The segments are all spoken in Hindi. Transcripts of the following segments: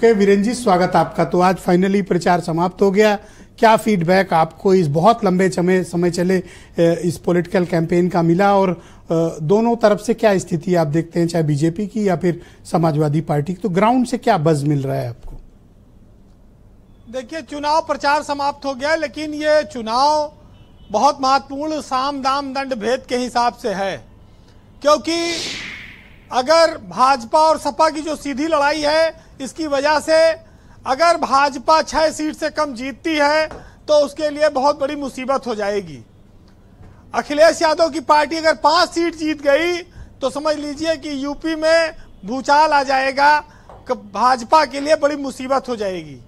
वीरेंद्र जी, स्वागत आपका। तो आज फाइनली प्रचार समाप्त हो गया। क्या फीडबैक आपको इस बहुत लंबे समय चले इस पॉलिटिकल कैंपेन का मिला और दोनों तरफ से क्या स्थिति आप देखते हैं, चाहे बीजेपी की या फिर समाजवादी पार्टी की? तो ग्राउंड से क्या बज मिल रहा है आपको? देखिए, चुनाव प्रचार समाप्त हो गया, लेकिन ये चुनाव बहुत महत्वपूर्ण साम दाम दंड भेद के हिसाब से है, क्योंकि अगर भाजपा और सपा की जो सीधी लड़ाई है, इसकी वजह से अगर भाजपा 6 सीट से कम जीतती है तो उसके लिए बहुत बड़ी मुसीबत हो जाएगी। अखिलेश यादव की पार्टी अगर 5 सीट जीत गई तो समझ लीजिए कि यूपी में भूचाल आ जाएगा, भाजपा के लिए बड़ी मुसीबत हो जाएगी।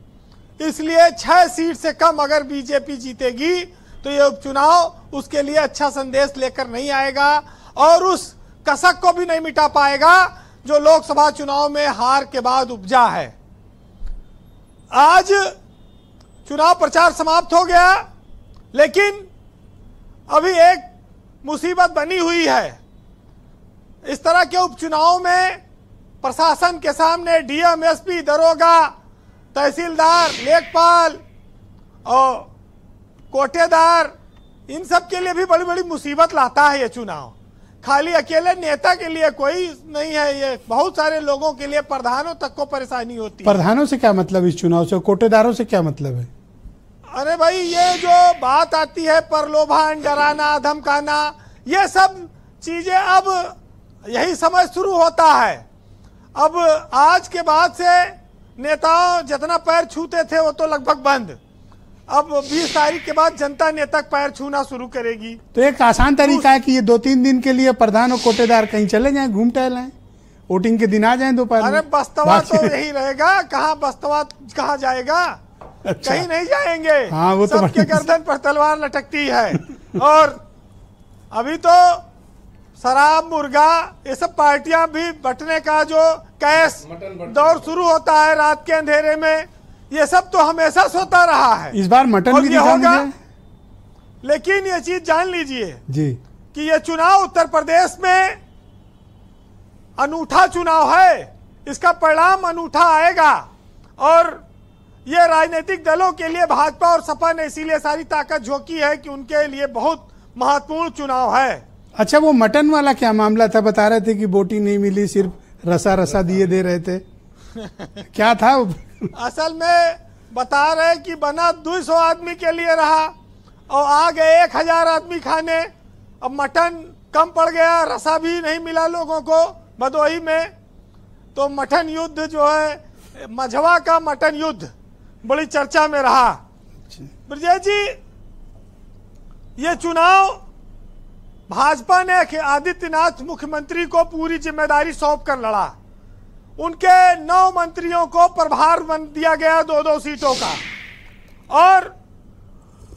इसलिए 6 सीट से कम अगर बीजेपी जीतेगी तो ये उपचुनाव उसके लिए अच्छा संदेश लेकर नहीं आएगा और उस कसक को भी नहीं मिटा पाएगा जो लोकसभा चुनाव में हार के बाद उपजा है। आज चुनाव प्रचार समाप्त हो गया, लेकिन अभी एक मुसीबत बनी हुई है। इस तरह के उपचुनाव में प्रशासन के सामने डीएम, एसपी, दरोगा, तहसीलदार, लेखपाल और कोटेदार, इन सब के लिए भी बड़ी बड़ी मुसीबत लाता है ये चुनाव। खाली अकेले नेता के लिए कोई नहीं है, ये बहुत सारे लोगों के लिए, प्रधानों तक को परेशानी होती है। प्रधानों से क्या मतलब इस चुनाव से? कोटेदारों से क्या मतलब है? अरे भाई, ये जो बात आती है प्रलोभन, डराना, धमकाना, ये सब चीजें अब यही समय शुरू होता है। अब आज के बाद से नेताओं जितना पैर छूते थे वो तो लगभग बंद। अब 20 तारीख के बाद जनता नेता पैर छूना शुरू करेगी। तो एक आसान तरीका है कि ये 2-3 दिन के लिए प्रधान और कोटेदार कहीं चले जाएं, घूम टहलें, वोटिंग के दिन आ जाएं दोपहर में। अरे बस्तवा तो यही रहेगा, कहाँ बस्तवा कहाँ जाएगा? अच्छा। कहीं नहीं जाएंगे। हाँ, वो तो सबके गर्दन पर तलवार लटकती है। और अभी तो शराब, मुर्गा, ये सब पार्टियां भी बंटने का जो कैश दौर शुरू होता है रात के अंधेरे में, ये सब तो हमेशा से होता रहा है। इस बार मटन भी दिखा मुझे। लेकिन ये चीज जान लीजिए जी कि ये चुनाव उत्तर प्रदेश में अनूठा चुनाव है, इसका परिणाम अनूठा आएगा। और ये राजनीतिक दलों के लिए भाजपा और सपा ने इसीलिए सारी ताकत झोंकी है कि उनके लिए बहुत महत्वपूर्ण चुनाव है। अच्छा, वो मटन वाला क्या मामला था? बता रहे थे कि बोटी नहीं मिली, सिर्फ रसा दिए दे रहे थे। क्या था? असल में बता रहे कि बना 200 आदमी के लिए रहा और आ गए 1000 आदमी खाने। अब मटन कम पड़ गया, रसा भी नहीं मिला लोगों को भदोही में। तो मटन युद्ध जो है, मझवा का मटन युद्ध बड़ी चर्चा में रहा। ब्रजेश जी, ये चुनाव भाजपा ने आदित्यनाथ मुख्यमंत्री को पूरी जिम्मेदारी सौंप कर लड़ा। उनके 9 मंत्रियों को प्रभार दिया गया 2-2 सीटों का, और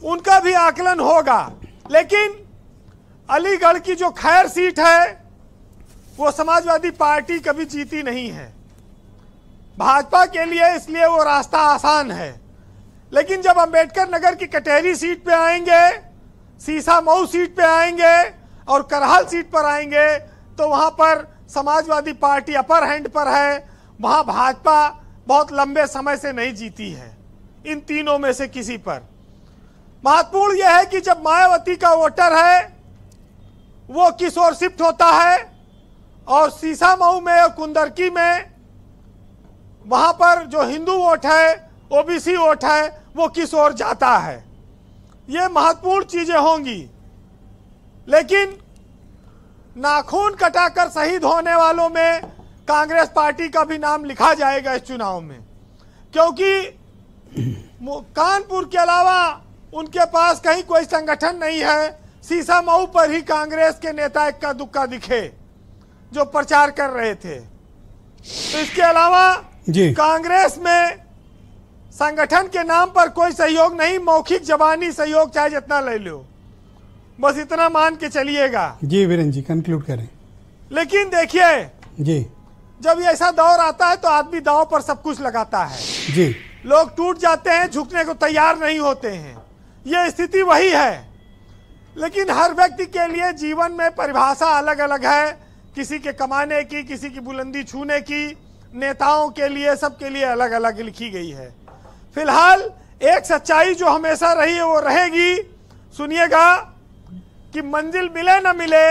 उनका भी आकलन होगा। लेकिन अलीगढ़ की जो खैर सीट है वो समाजवादी पार्टी कभी जीती नहीं है भाजपा के लिए, इसलिए वो रास्ता आसान है। लेकिन जब अंबेडकर नगर की कटेरी सीट पे आएंगे, सीसा मऊ सीट पे आएंगे और करहल सीट पर आएंगे, तो वहां पर समाजवादी पार्टी अपर हैंड पर है। वहां भाजपा बहुत लंबे समय से नहीं जीती है इन तीनों में से किसी पर। महत्वपूर्ण यह है कि जब मायावती का वोटर है वो किस ओर शिफ्ट होता है, और सीसा मऊ में और कुंदरकी में वहां पर जो हिंदू वोट है, ओबीसी वोट है, वो किस ओर जाता है। ये महत्वपूर्ण चीजें होंगी। लेकिन नाखून कटाकर शहीद होने वालों में कांग्रेस पार्टी का भी नाम लिखा जाएगा इस चुनाव में, क्योंकि कानपुर के अलावा उनके पास कहीं कोई संगठन नहीं है। सीसा मऊ पर ही कांग्रेस के नेता इक्का दुक्का दिखे जो प्रचार कर रहे थे। तो इसके अलावा कांग्रेस में संगठन के नाम पर कोई सहयोग नहीं, मौखिक जबानी सहयोग चाहे जितना ले लो, बस इतना मान के चलिएगा। जी वीरेंद्र जी, कंक्लूड करें। लेकिन देखिए जी, जब ये ऐसा दौर आता है तो आदमी दांव पर सब कुछ लगाता है जी। लोग टूट जाते हैं, झुकने को तैयार नहीं होते हैं। ये स्थिति वही है। लेकिन हर व्यक्ति के लिए जीवन में परिभाषा अलग अलग है, किसी के कमाने की, किसी की बुलंदी छूने की, नेताओं के लिए, सबके लिए अलग अलग लिखी गई है। फिलहाल एक सच्चाई जो हमेशा रही है वो रहेगी। सुनिएगा कि मंजिल मिले न मिले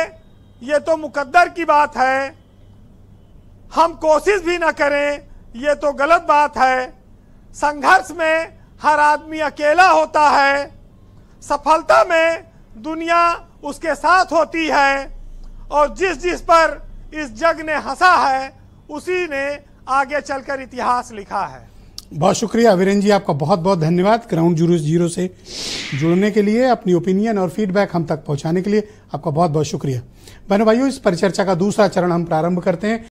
ये तो मुकद्दर की बात है, हम कोशिश भी न करें ये तो गलत बात है। संघर्ष में हर आदमी अकेला होता है, सफलता में दुनिया उसके साथ होती है, और जिस पर इस जग ने हंसा है उसी ने आगे चलकर इतिहास लिखा है। बहुत शुक्रिया वीरेंद्र जी, आपका बहुत बहुत धन्यवाद ग्राउंड जीरो से जुड़ने के लिए, अपनी ओपिनियन और फीडबैक हम तक पहुंचाने के लिए आपका बहुत बहुत शुक्रिया। बहनों भाइयों, इस परिचर्चा का दूसरा चरण हम प्रारंभ करते हैं।